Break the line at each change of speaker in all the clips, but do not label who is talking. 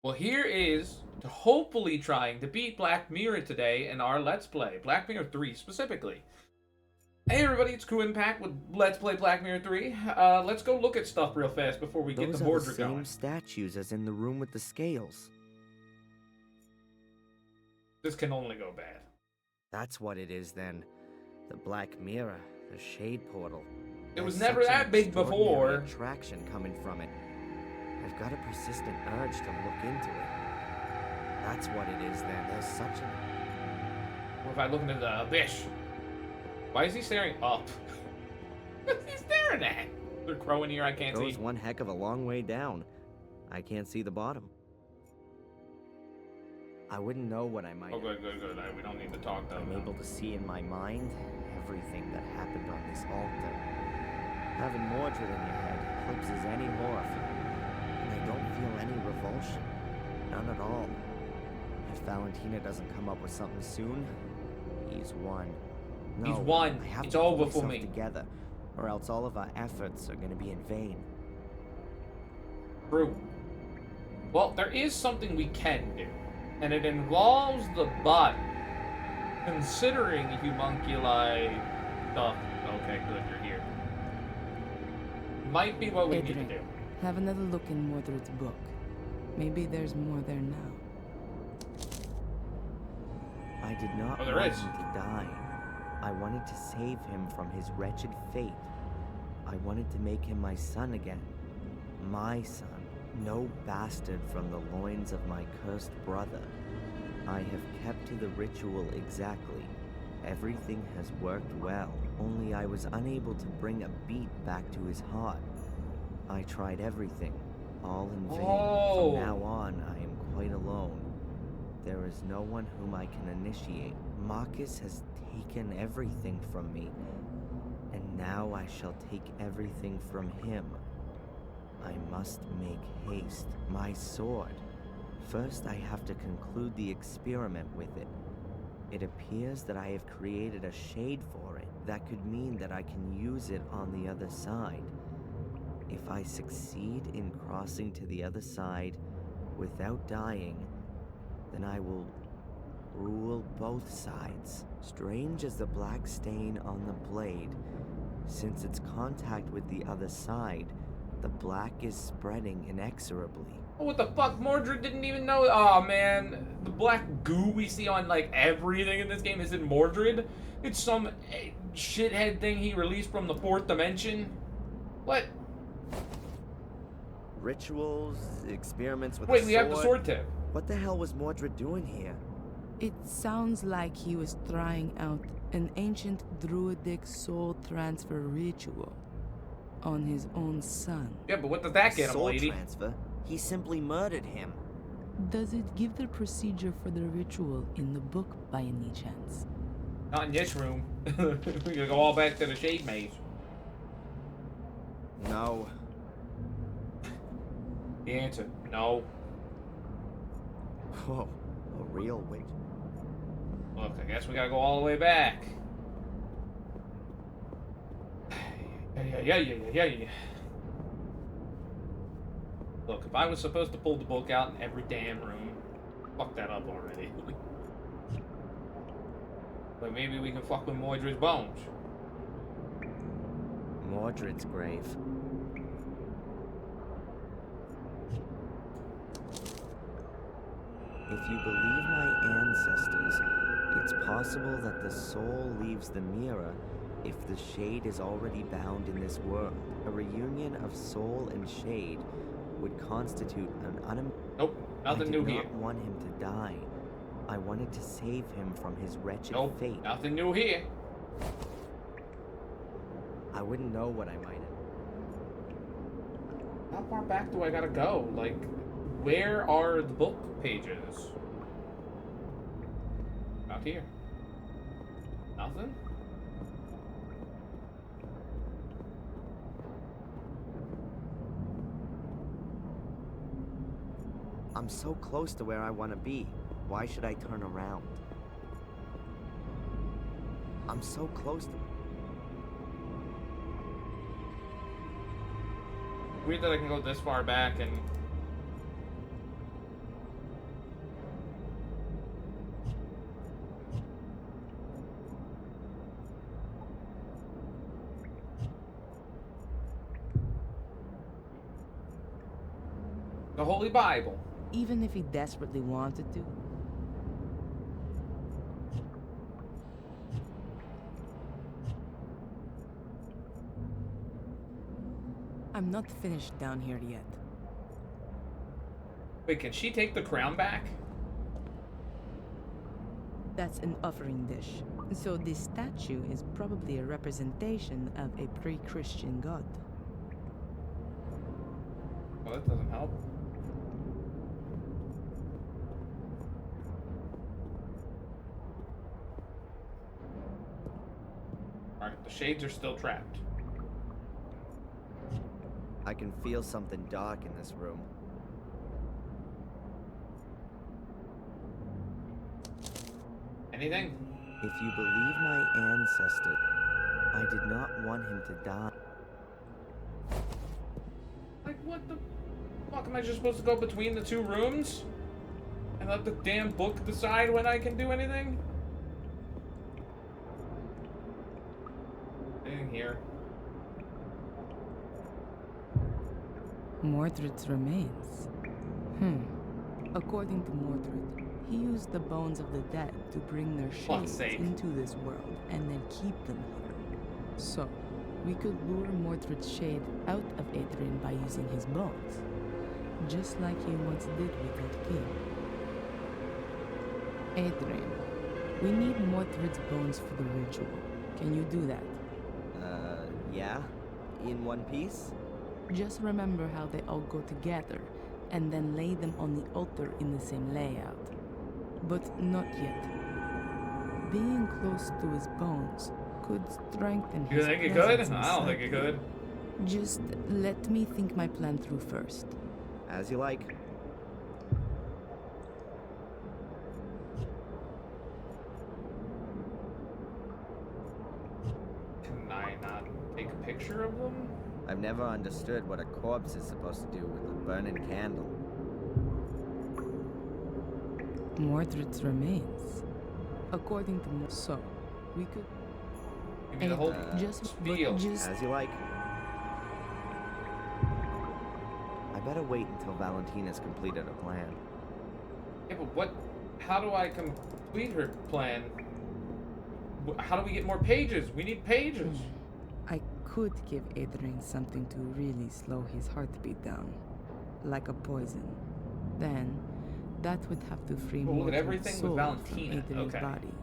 Well, here is to hopefully trying to beat Black Mirror today in our Let's Play. Black Mirror 3 specifically. Hey everybody, it's Kuuimpact with Let's Play Black Mirror 3. Let's go look at stuff real fast before we get
Those
the
are the
Mordred
same
going.
statues as in the room with the scales.
This can only go bad.
That's what it is then. The Black Mirror, the Shade Portal.
It was
There's
never
such an
that big
extraordinary
before.
attraction coming from it. I've got a persistent urge to look into it. That's what it is then. There's such an...
What if I look into the abyss? Why is he staring up? What's he staring at? There's a crow in here I can't
Goes
see.
one heck of a long way down. I can't see the bottom. I wouldn't know what I might...
Oh, good. We don't need to talk though.
I'm able to see in my mind everything that happened on this altar. Having Mordred in your head eclipses any horror film, and I don't feel any revulsion. None at all. If Valentina doesn't come up with something soon, he's won. No,
He's won.
I have
It's
to pull
over for
myself
me.
together, or else all of our efforts are going to be in vain.
True. Well, there is something we can do, and it involves the body. Considering homunculi stuff. Okay, good, you're here. Might be what we need to
Adrian,
do.
have another look in Mordred's book. Maybe there's more there now.
I did not
Oh, there
want
is.
him to die. I wanted to save him from his wretched fate. I wanted to make him my son again. My son. No bastard from the loins of my cursed brother. I have kept to the ritual exactly. Everything has worked well, only I was unable to bring a beat back to his heart. I tried everything, all in vain.
Oh.
From now on, I am quite alone. There is no one whom I can initiate. Marcus has taken everything from me, and now I shall take everything from him. I must make haste. My sword. First, I have to conclude the experiment with it. It appears that I have created a shade for it. That could mean that I can use it on the other side. If I succeed in crossing to the other side without dying, then I will rule both sides. Strange as the black stain on the blade, since its contact with the other side, the black is spreading inexorably.
Oh, what the fuck? Mordred didn't even know. Oh man, the black goo we see on like everything in this game isn't Mordred. It's some shithead thing he released from the fourth dimension. What?
Rituals, experiments with
Wait,
the
we have the sword tip.
What the hell was Mordred doing here?
It sounds like he was trying out an ancient druidic soul transfer ritual on his own son.
Yeah, but what does that get him,
Soul
lady?
transfer? He simply murdered him.
Does it give the procedure for the ritual in the book by any chance?
Not in this room. We gotta go all back to the shade maze.
No.
The answer, no.
Whoa, a real witch.
Look, I guess we gotta go all the way back. Yeah. Look, if I was supposed to pull the book out in every damn room, fuck that up already. But maybe we can fuck with Mordred's bones.
Mordred's grave. If you believe my ancestors, it's possible that the soul leaves the mirror if the shade is already bound in this world. A reunion of soul and shade would constitute an
Nope, nothing new
I did
here.
not want him to die. I wanted to save him from his wretched
Nope,
fate.
nothing new here.
I wouldn't know what I might have.
How far back do I gotta go? Like, where are the book pages? Out here. Nothing?
I'm so close to where I want to be. Why should I turn around? I'm so close to...
Weird that I can go this far back and The Holy Bible.
Even if he desperately wanted to. I'm not finished down here yet.
Wait, can she take the crown back?
That's an offering dish. So this statue is probably a representation of a pre-Christian god.
Well, that doesn't help. Alright, the shades are still trapped.
I can feel something dark in this room.
Anything?
If you believe my ancestor, I did not want him to die.
Like, what the fuck? Am I just supposed to go between the two rooms? And let the damn book decide when I can do anything? Anything here?
Mordred's remains. According to Mordred, he used the bones of the dead to bring their
Fuck's
shades
sake.
into this world and then keep them here. So, we could lure Mordred's shade out of Adrian by using his bones. Just like he once did with that king. Adrian, we need Mordred's bones for the ritual. Can you do that?
Yeah? In one piece?
Just remember how they all go together, and then lay them on the altar in the same layout. But not yet. Being close to his bones could strengthen
You
his
think it
presence
could? I don't think it
slightly.
could.
Just let me think my plan through first.
As you like.
Can I not take a picture of them?
I've never understood what a corpse is supposed to do with a burning candle.
Mordred's remains. According to so, we could
Give me the whole
just
spiel.
just
As you like. I better wait until Valentina's completed a plan.
Yeah, but what? How do I complete her plan? How do we get more pages? We need pages.
I could give Adrian something to really slow his heartbeat down, like a poison. Then, that would have to free
We'll look at
Mordred's
everything with
soul
Valentina,
from Adrian's
okay.
body.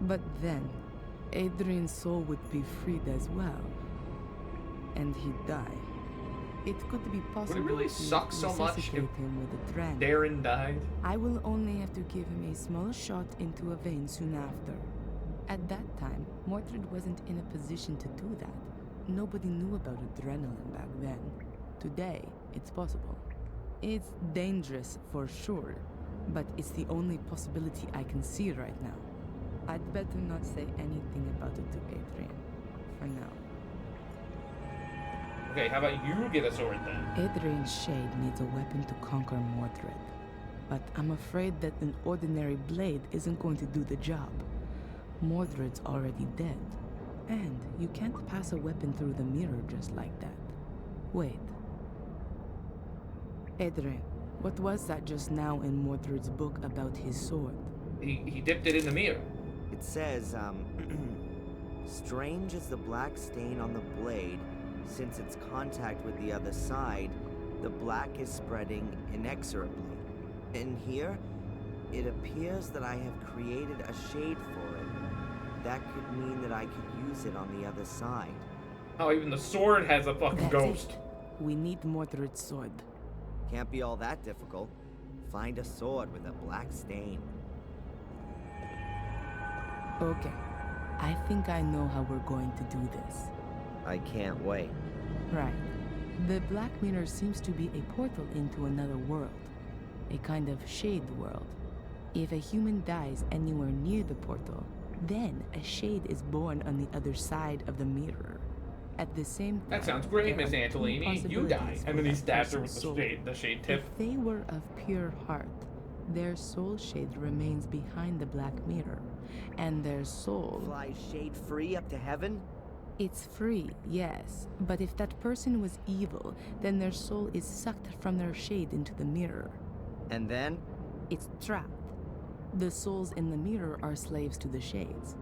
But then, Adrian's soul would be freed as well, and he'd die. It could be possible
really
to
suck so much
resuscitate
if
him with a trend.
Darren died.
I will only have to give him a small shot into a vein soon after. At that time, Mordred wasn't in a position to do that. Nobody knew about adrenaline back then. Today, it's possible. It's dangerous for sure, but it's the only possibility I can see right now. I'd better not say anything about it to Adrian, for now.
Okay, how about you get a sword then?
Adrian's shade needs a weapon to conquer Mordred, but I'm afraid that an ordinary blade isn't going to do the job. Mordred's already dead, and you can't pass a weapon through the mirror just like that. Wait. Adrian, what was that just now in Mordred's book about his sword?
He dipped it in the mirror.
It says, strange is the black stain on the blade. Since its contact with the other side, the black is spreading inexorably. And here, it appears that I have created a shade for it. That could mean that I could use it on the other side.
Oh, even the sword has a fucking
That's
ghost.
it. We need Mordred's sword.
Can't be all that difficult. Find a sword with a black stain.
Okay. I think I know how we're going to do this.
I can't wait.
Right. The Black Mirror seems to be a portal into another world. A kind of shade world. If a human dies anywhere near the portal, then a shade is born on the other side of the mirror. At the same time,
That sounds great,
there
Miss
are two
Antolini. You die.
possibilities
And
for
then he
that
stabs her with
person's
the
soul.
shade tip.
If they were of pure heart, their soul shade remains behind the Black Mirror, and their soul...
Fly shade free up to heaven?
It's free, yes, but if that person was evil, then their soul is sucked from their shade into the mirror.
And then?
It's trapped. The souls in the mirror are slaves to the shades.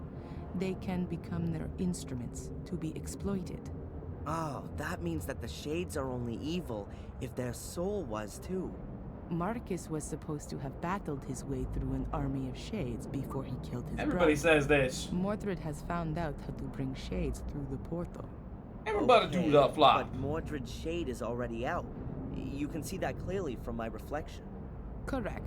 They can become their instruments to be exploited.
Oh, that means that the shades are only evil if their soul was too.
Marcus was supposed to have battled his way through an army of shades before he killed his
Everybody
brother.
says this.
Mordred has found out how to bring shades through the portal.
Everybody do the flop.
But Mordred's shade is already out. You can see that clearly from my reflection.
Correct.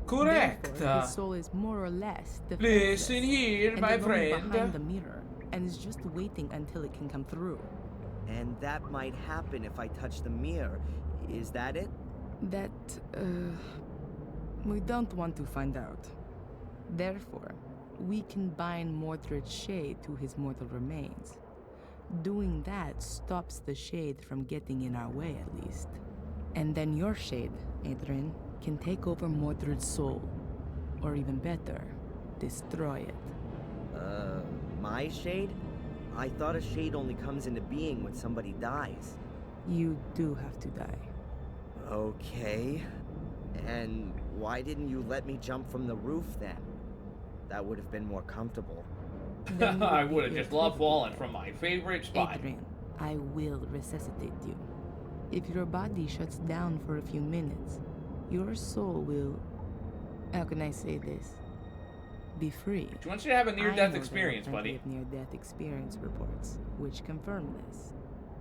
Correct.
Therefore, his soul is more or less defenseless,
Listen here,
and
my
alone
friend.
behind the mirror, and is just waiting until it can come through.
And that might happen if I touch the mirror. Is that it?
That, we don't want to find out. Therefore, we can bind Mordred's shade to his mortal remains. Doing that stops the shade from getting in our way, at least. And then your shade, Adrian, can take over Mordred's soul. Or even better, destroy it.
My shade? I thought a shade only comes into being when somebody dies.
You do have to die.
Okay. And why didn't you let me jump from the roof then? That would have been more comfortable.
Then you
I
be
would have just loved
irrevocably
falling
dead.
from my favorite spot.
Adrian, I will resuscitate you. If your body shuts down for a few minutes, your soul will... How can I say this? Be free.
She wants you to have a
I
near-death
know there are
experience,
plenty
buddy.
of near-death experience reports, which confirm this.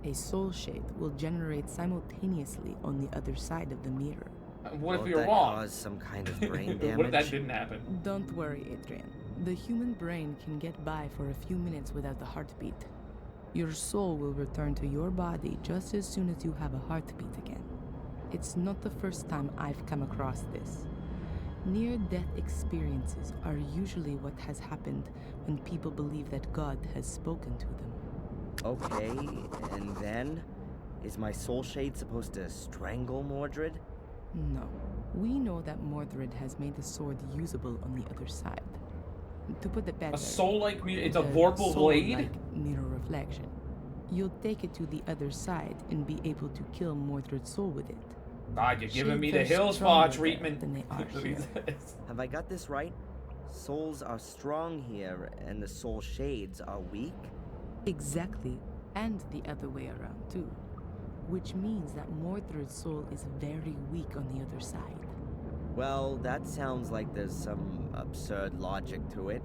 A soul shade will generate simultaneously on the other side of the mirror.
What if
Won't
you're
that
wrong?
cause some kind of brain damage?
What if that didn't happen?
Don't worry, Adrian. The human brain can get by for a few minutes without a heartbeat. Your soul will return to your body just as soon as you have a heartbeat again. It's not the first time I've come across this. Near-death experiences are usually what has happened when people believe that God has spoken to them.
Okay, and then? Is my soul shade supposed to strangle Mordred?
No. We know that Mordred has made the sword usable on the other side. To put it better...
A soul-like mirror? It's a
the
vorpal blade?
soul-like mirror reflection. You'll take it to the other side and be able to kill Mordred's soul with it.
God, you're giving me
Shades
the
are
hill
stronger
spa
there
treatment.
than they are here.
Have I got this right? Souls are strong here, and the soul shades are weak?
Exactly, and the other way around too. Which means that Mordred's soul is very weak on the other side.
Well, that sounds like there's some absurd logic to it.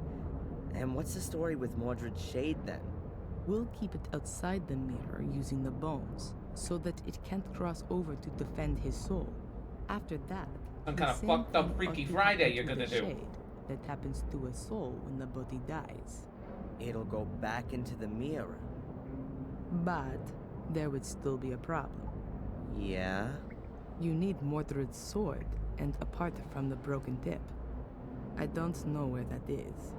And what's the story with Mordred's shade then?
We'll keep it outside the mirror using the bones, so that it can't cross over to defend his soul. After that,
Some
the
kind of
same
fucked up
thing
Freaky
ought to
Friday
happen
you're
to
gonna
the
do.
shade that happens to a soul when the body dies.
It'll go back into the mirror.
But there would still be a problem.
Yeah?
You need Mordred's sword, and apart from the broken tip. I don't know where that is.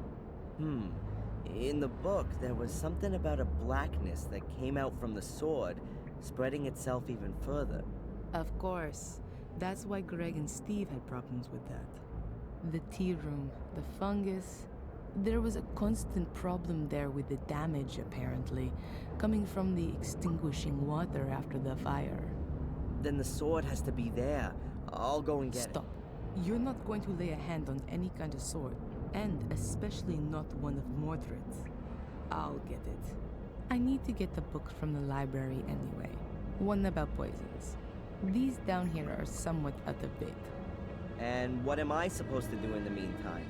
In the book, there was something about a blackness that came out from the sword, spreading itself even further.
Of course. That's why Greg and Steve had problems with that. The tea room, the fungus. There was a constant problem there with the damage, apparently, coming from the extinguishing water after the fire.
Then the sword has to be there. I'll go and get
Stop. You're not going to lay a hand on any kind of sword, and especially not one of Mordred's. I'll get it. I need to get the book from the library anyway. One about poisons. These down here are somewhat out of date.
it. And what am I supposed to do in the meantime?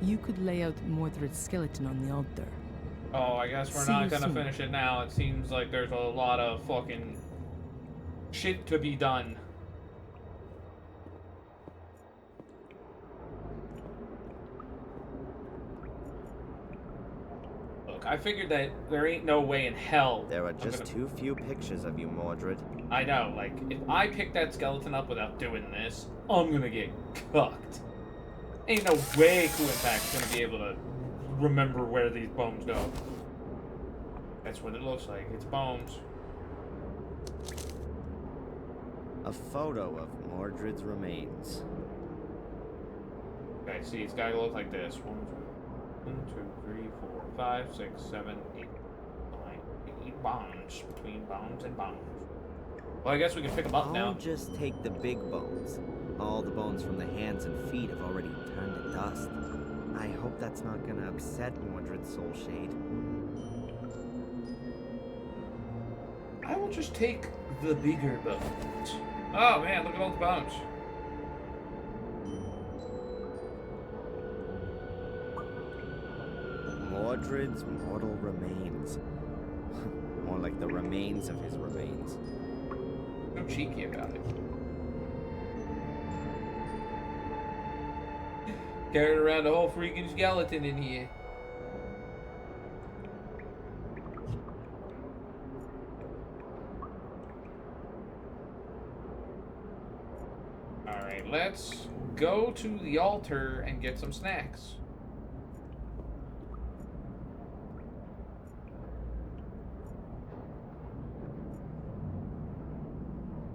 You could lay out Mordred's skeleton on the altar.
Oh, I guess we're
See
not
you
gonna
soon.
finish it now. It seems like there's a lot of fucking shit to be done. Look, I figured that there ain't no way in hell.
There are
I'm
just
gonna-
too few pictures of you, Mordred.
I know, like, if I pick that skeleton up without doing this, I'm gonna get cucked. Ain't no way Kuuimpact's gonna be able to remember where these bones go. That's what it looks like. It's bones.
A photo of Mordred's remains.
Okay, see, it's gotta look like this. 1, 2, 3, 4, 5, 6, 7, 8, 9, 8, bonds between bones and bones. Well, I guess we can pick them up now.
I'll just take the big bones. All the bones from the hands and feet have already turned to dust. I hope that's not gonna upset Mordred's soul shade.
I will just take the bigger bones. Oh man, look at all the bones.
Mordred's mortal remains. More like the remains of his remains.
So cheeky about it. Carrying around a whole freaking skeleton in here. Alright, let's go to the altar and get some snacks.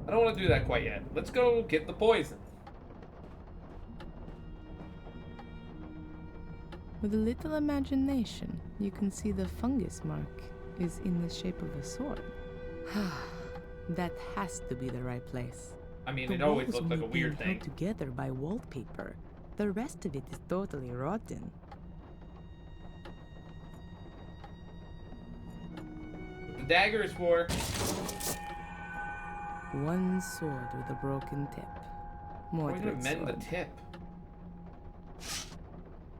I don't want to do that quite yet. Let's go get the poison.
With a little imagination, you can see the fungus mark is in the shape of a sword. That has to be the right place.
I mean,
The
it always
walls
looked like a
may be
weird thing.
held together by wallpaper. The rest of it is totally rotten.
The dagger is for.
One sword with a broken tip.
We're gonna
Mordred's
mend the
sword.
tip.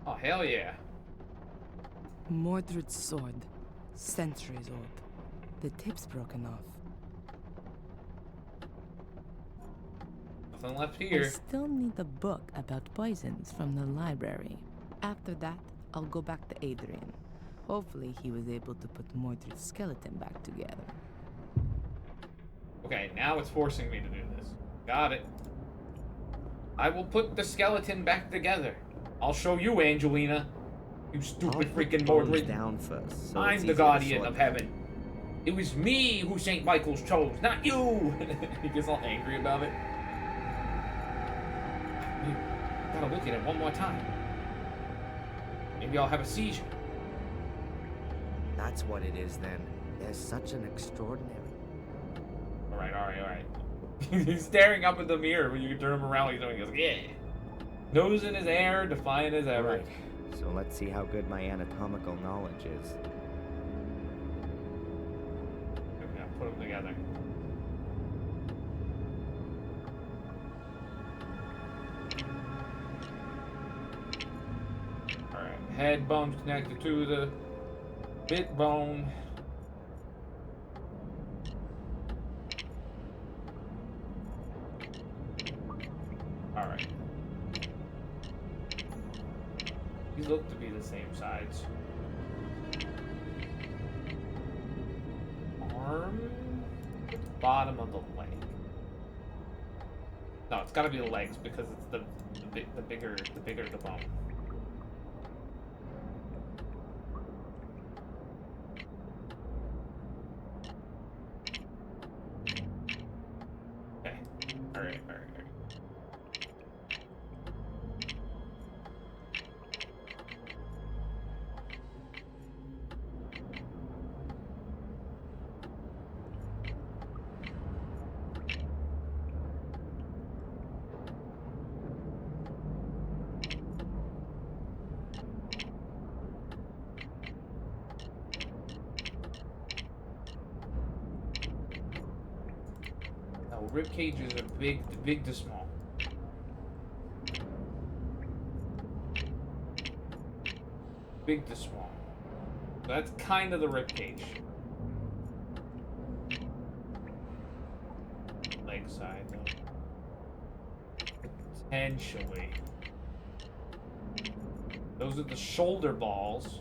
Oh, hell yeah.
Mordred's sword. Centuries old. The tip's broken off.
Nothing left
I
here.
still need the book about poisons from the library. After that, I'll go back to Adrian. Hopefully he was able to put Mordred's skeleton back together.
Okay, now it's forcing me to do this. Got it. I will put the skeleton back together. I'll show you, Angelina. You
I'll
stupid
put
freaking
the bones
Mordred.
down first. So
I'm
it's
the
easier to
guardian
sort
of
them.
heaven. It was me who St. Michael's chose, not you! He gets all angry about it. You gotta look at it one more time. Maybe I'll have a seizure.
That's what it is then. There's such an extraordinary.
Alright. He's staring up at the mirror when you turn him around. He goes, yeah. Nose in his air, defiant as ever.
Alright, so let's see how good my anatomical knowledge is.
Okay, I'll put them together. Alright, head bone's connected to the bit bone. Alright. These look to be the same sides. Arm at the bottom of the leg. No, it's gotta be the legs because it's the bigger the bone. Okay. Alright. Now, rib cages are big to small. Big to small. So that's kind of the rib cage. Leg side, though. Potentially. Those are the shoulder balls.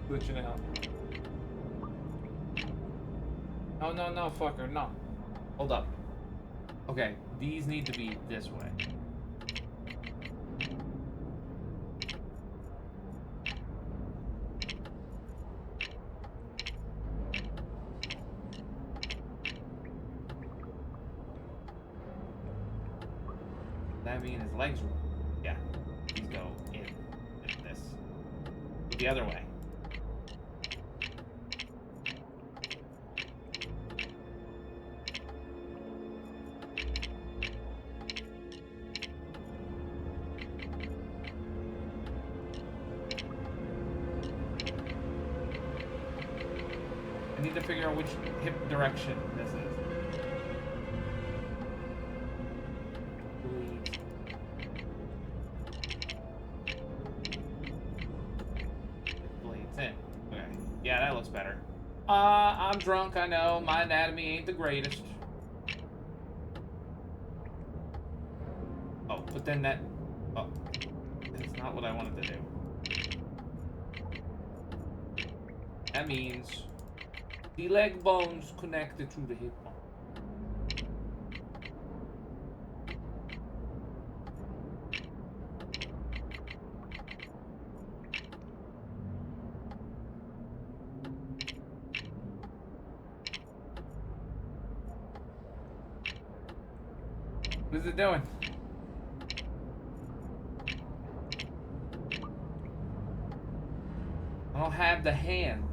Glitching out. No, fucker, no. Hold up. Okay, these need to be this way. That mean his legs roll. Yeah. These go in this. But the other way. I need to figure out which hip direction this is. Bleeds in. Okay. Yeah, that looks better. I'm drunk, I know. My anatomy ain't the greatest. Oh, but then that... Oh. That's not what I wanted to do. That means... the leg bones connected to the hip bone. What is it doing? I don't have the hands.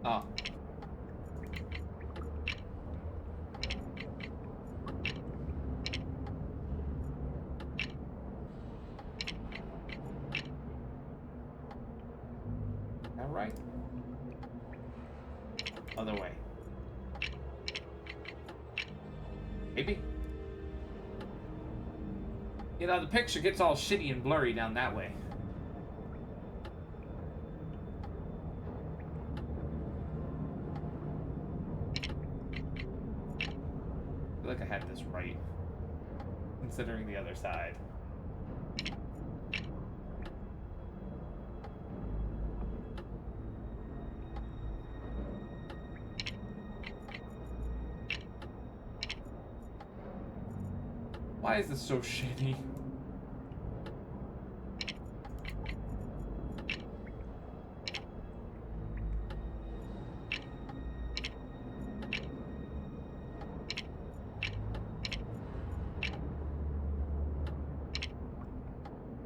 Oh. All right. Other way. Maybe. You know, the picture gets all shitty and blurry down that way. I feel like I had this right, considering the other side. Why is this so shitty?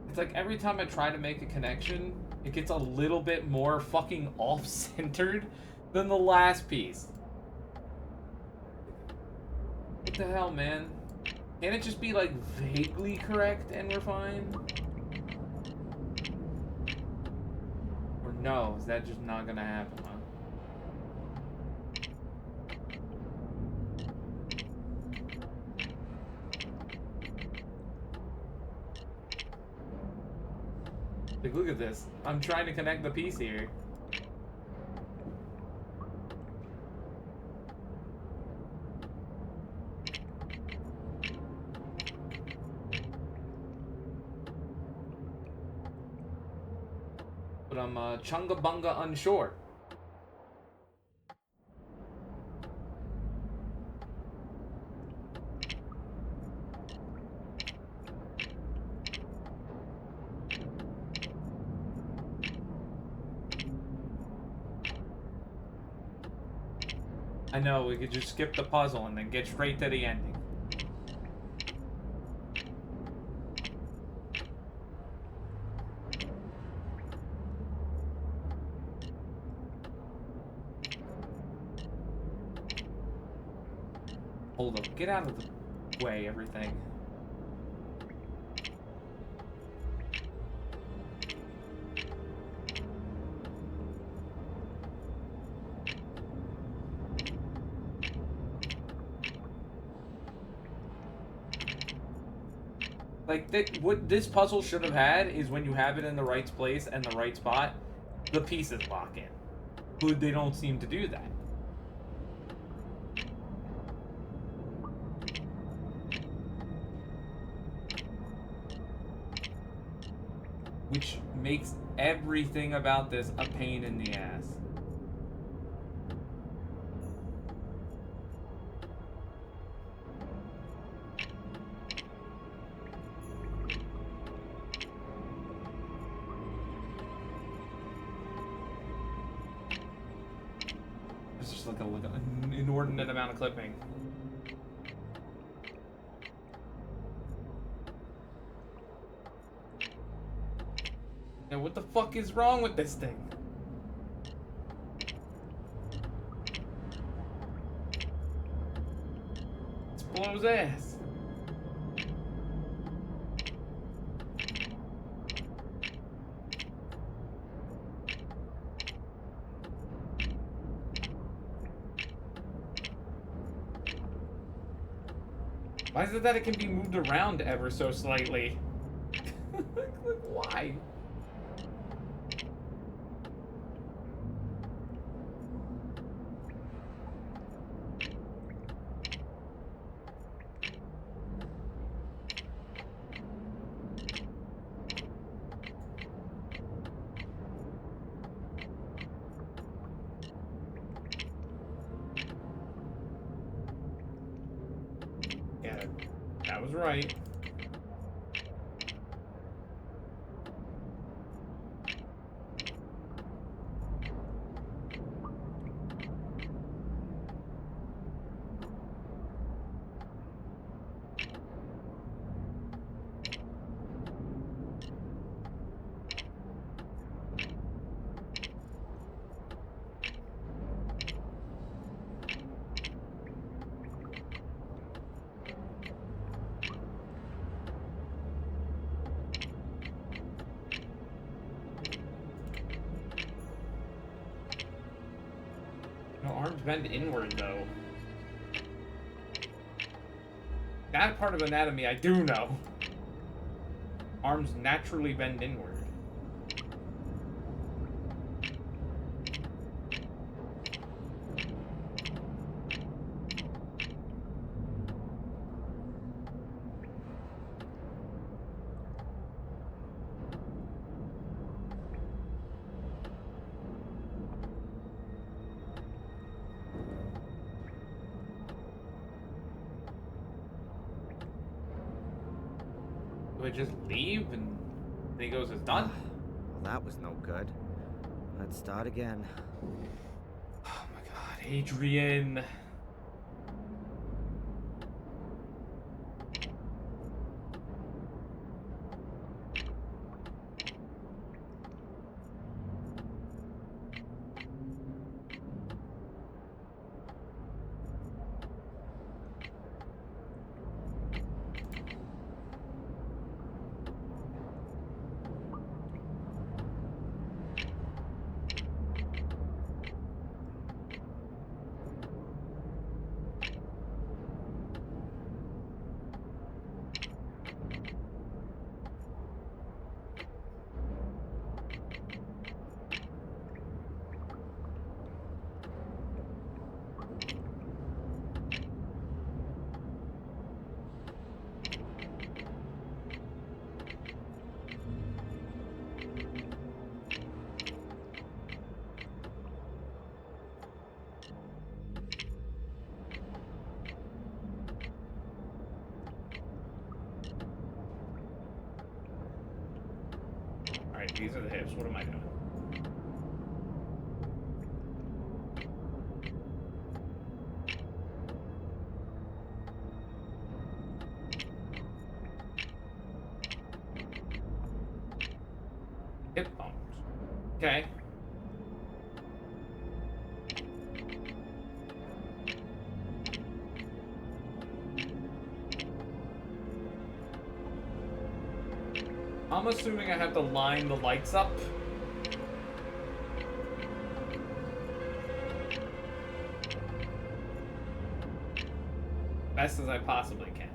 It's like every time I try to make a connection, it gets a little bit more fucking off-centered than the last piece. What the hell, man? Can't it just be, like, vaguely correct and we're fine? Or no, is that just not gonna happen, huh? Like, look at this. I'm trying to connect the piece here. But I'm chunga bunga unsure. I know, we could just skip the puzzle and then get straight to the ending. Hold up, get out of the way, everything. Like, what this puzzle should have had is when you have it in the right place and the right spot, the pieces lock in. But they don't seem to do that. Which makes everything about this a pain in the ass. just like an inordinate amount of clipping. And what the fuck is wrong with this thing? It's blows ass. Why is it that it can be moved around ever so slightly? Like, why? Yeah, that was right. No, arms bend inward, though. That part of anatomy I do know. Arms naturally bend inward. Do I just leave and then he goes, it's done?
Well, that was no good. Let's start again.
Oh my god, Adrian. Alright, these are the hips. What am I doing? Hip bones. Okay. I'm assuming I have to line the lights up. Best as I possibly can.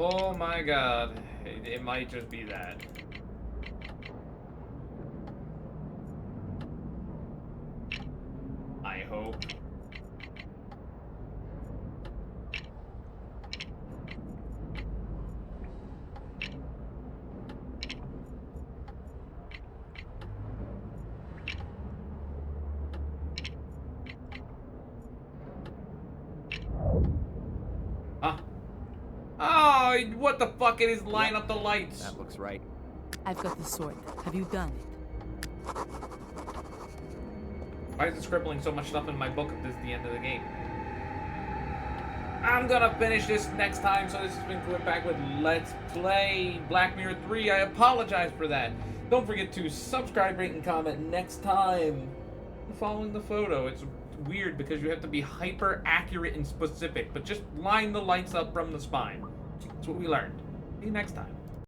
Oh my god. It might just be that. I hope. Huh? Oh, what the fuck? It is line up the lights.
That looks right.
I've got the sword. Have you done it?
Why is it scribbling so much stuff in my book if this is the end of the game? I'm gonna finish this next time, so this has been Kuuimpact with Let's Play Black Mirror 3. I apologize for that. Don't forget to subscribe, rate, and comment next time. Following the photo, it's weird because you have to be hyper accurate and specific, but just line the lights up from the spine. That's what we learned. See you next time.